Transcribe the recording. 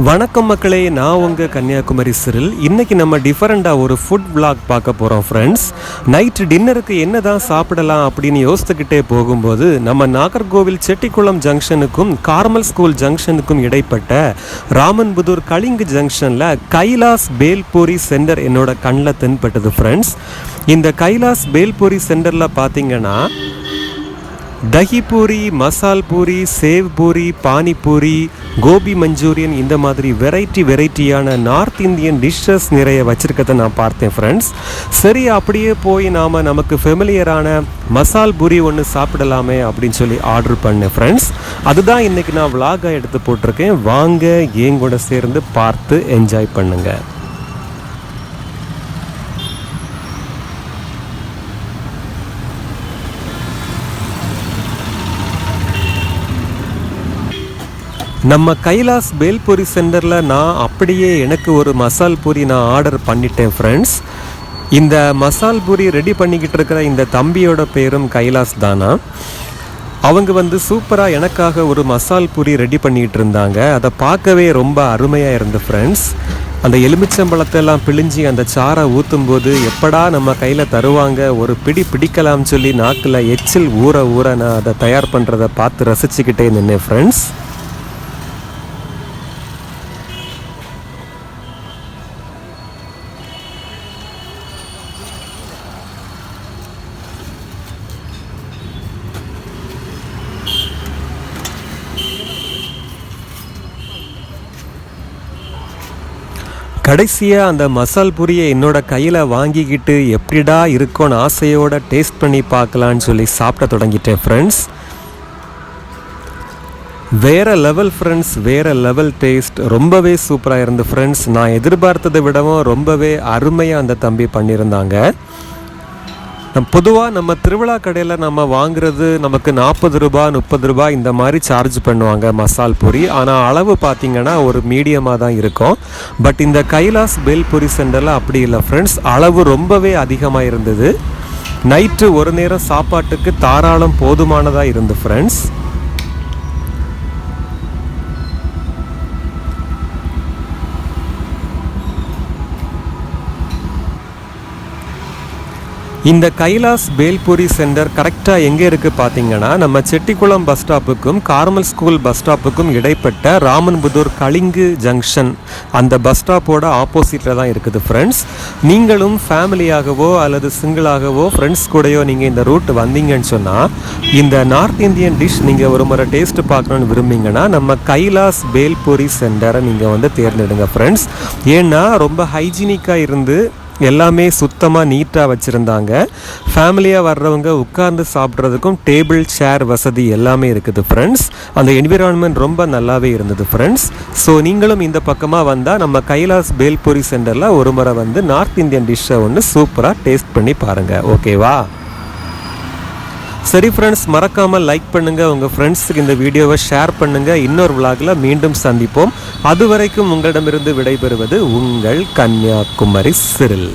வணக்கம் மக்களே, நான் உங்கள் கன்னியாகுமரி சிறில். இன்றைக்கி நம்ம டிஃபரெண்ட்டாக ஒரு ஃபுட் விளாக் பார்க்க போகிறோம் ஃப்ரெண்ட்ஸ். நைட்டு டின்னருக்கு என்ன தான் சாப்பிடலாம் அப்படின்னு யோசித்துக்கிட்டே போகும்போது நம்ம நாகர்கோவில் செட்டிக்குளம் ஜங்ஷனுக்கும் கார்மல் ஸ்கூல் ஜங்ஷனுக்கும் இடைப்பட்ட ராமன்புதூர் கலிங்கு ஜங்ஷனில் கைலாஷ் பேல் பூரி சென்டர் என்னோட கண்ணில் தென்பட்டது ஃப்ரெண்ட்ஸ். இந்த கைலாஷ் பேல் பூரி சென்டரில் பார்த்தீங்கன்னா தஹி பூரி, மசால் பூரி, சேவ் பூரி, பானிபூரி, கோபி மஞ்சூரியன் இந்த மாதிரி வெரைட்டியான நார்த் இந்தியன் டிஷ்ஷஸ் நிறைய வச்சுருக்கதை நான் பார்த்தேன் ஃப்ரெண்ட்ஸ். சரி, அப்படியே போய் நமக்கு ஃபெமிலியரான மசால் பூரி ஒன்று சாப்பிடலாமே அப்படின்னு சொல்லி ஆர்டர் பண்ணேன் ஃப்ரெண்ட்ஸ். அதுதான் இன்றைக்கி நான் விளாகாக எடுத்து போட்டிருக்கேன். வாங்க என் கூட சேர்ந்து பார்த்து என்ஜாய் பண்ணுங்கள். நம்ம கைலாஷ் பேல் பூரி சென்டரில் நான் அப்படியே எனக்கு ஒரு மசால் பூரி நான் ஆர்டர் பண்ணிட்டேன் ஃப்ரெண்ட்ஸ். இந்த மசால் பூரி ரெடி பண்ணிக்கிட்டு இருக்கிற இந்த தம்பியோட பேரும் கைலாஷ் தானா. அவங்க சூப்பராக எனக்காக ஒரு மசால் பூரி ரெடி பண்ணிக்கிட்டு இருந்தாங்க. அதை பார்க்கவே ரொம்ப அருமையாக இருந்து ஃப்ரெண்ட்ஸ். அந்த எலுமிச்சம்பழத்தெல்லாம் பிழிஞ்சி அந்த சாரை ஊற்றும்போது எப்படா நம்ம கையில் தருவாங்க, ஒரு பிடிக்கலாம் சொல்லி நாக்கில் எச்சில் ஊற நான் அதை தயார் பண்ணுறதை பார்த்து ரசிச்சுக்கிட்டே நின்னேன் ஃப்ரெண்ட்ஸ். கடைசியாக அந்த மசால் பூரியை என்னோட கையில் வாங்கிக்கிட்டு எப்படிடா இருக்கும்னு ஆசையோடு டேஸ்ட் பண்ணி பார்க்கலான்னு சொல்லி சாப்பிட தொடங்கிட்டேன் ஃப்ரெண்ட்ஸ். வேறு லெவல் ஃப்ரெண்ட்ஸ், வேறு லெவல் டேஸ்ட், ரொம்பவே சூப்பராக இருந்து ஃப்ரெண்ட்ஸ். நான் எதிர்பார்த்ததை விடவும் ரொம்பவே அருமையாக அந்த தம்பி பண்ணியிருந்தாங்க. பொதுவாக நம்ம திருவிழா கடையில் நம்ம வாங்குறது நமக்கு 40 ரூபாய் 30 ரூபாய் இந்த மாதிரி சார்ஜ் பண்ணுவாங்க மசால் பூரி. ஆனால் அளவு பார்த்திங்கன்னா ஒரு மீடியமாக தான் இருக்கும். பட் இந்த கைலாஷ் பேல் பூரி சென்டரில் அப்படி இல்லை ஃப்ரெண்ட்ஸ். அளவு ரொம்பவே அதிகமாக இருந்தது. நைட்டு ஒரு நேரம் சாப்பாட்டுக்கு தாராளம் போதுமானதாக இருந்து ஃப்ரெண்ட்ஸ். இந்த கைலாஷ் பேல் பூரி சென்டர் கரெக்டாக எங்கே இருக்குது பார்த்தீங்கன்னா நம்ம செட்டிக்குளம் பஸ் ஸ்டாப்புக்கும் கார்மல் ஸ்கூல் பஸ் ஸ்டாப்புக்கும் இடைப்பட்ட ராமன்புதூர் கலிங்கு ஜங்ஷன் அந்த பஸ் ஸ்டாப்போட ஆப்போசிட்டில் தான் இருக்குது ஃப்ரெண்ட்ஸ். நீங்களும் ஃபேமிலியாகவோ அல்லது சிங்கிளாகவோ ஃப்ரெண்ட்ஸ் கூடயோ நீங்கள் இந்த ரூட் வந்தீங்கன்னு சொன்னால் இந்த நார்த் இந்தியன் டிஷ் நீங்கள் ஒரு முறை டேஸ்ட் பார்க்கணுன்னு விரும்பிங்கன்னா நம்ம கைலாஷ் பேல் பூரி சென்டரை நீங்கள் தேர்ந்தெடுங்க ஃப்ரெண்ட்ஸ். ஏன்னா ரொம்ப ஹைஜீனிக்காக இருந்து எல்லாமே சுத்தமாக நீட்டாக வச்சுருந்தாங்க. ஃபேமிலியாக வர்றவங்க உட்கார்ந்து சாப்பிட்றதுக்கும் டேபிள் சேர் வசதி எல்லாமே இருக்குது ஃப்ரெண்ட்ஸ். அந்த என்விரான்மெண்ட் ரொம்ப நல்லாவே இருந்தது ஃப்ரெண்ட்ஸ். ஸோ நீங்களும் இந்த பக்கமாக வந்தால் நம்ம கைலாஷ் பேல் பூரி சென்டரில் ஒரு முறை நார்த் இந்தியன் டிஷ்ஷை ஒன்று சூப்பராக டேஸ்ட் பண்ணி பாருங்கள். ஓகேவா? சரி ஃப்ரெண்ட்ஸ், மறக்காமல் லைக் பண்ணுங்கள், உங்கள் ஃப்ரெண்ட்ஸுக்கு இந்த வீடியோவை ஷேர் பண்ணுங்கள். இன்னொரு விளாகில் மீண்டும் சந்திப்போம். அதுவரைக்கும் உங்களிடமிருந்து விடைபெறுவது உங்கள் கன்னியாகுமரி சிறில்.